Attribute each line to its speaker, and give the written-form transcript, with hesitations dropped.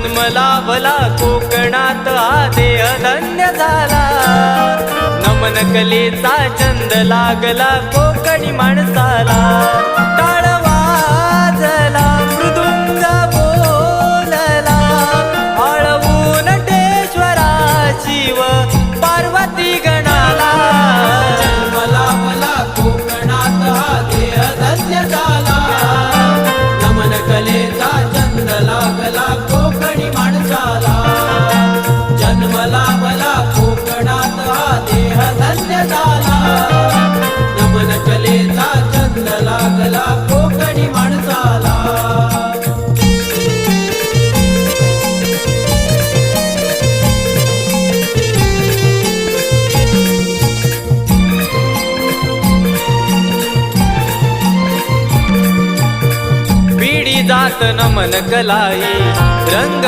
Speaker 1: जन्म लाभला कोकणात हा देह धन्य झाला. नमन कलेचा छंद लागला कोकणी माणसाला. टाळ वाजला मृदुंग बोलला आळवून टेश्वरा शिव पार्वती गणाला.
Speaker 2: जन्म लाभला कोकणात हा देह धन्य झाला. नमन कलेचा छंद लागला कोकणी माणसाला. जन्म लाभला कोकणात हा देह धन्य झाला. नमन कलेचा छंद लागला कोकणी माणसाला.
Speaker 1: पिढी जात नमन कलाई रंग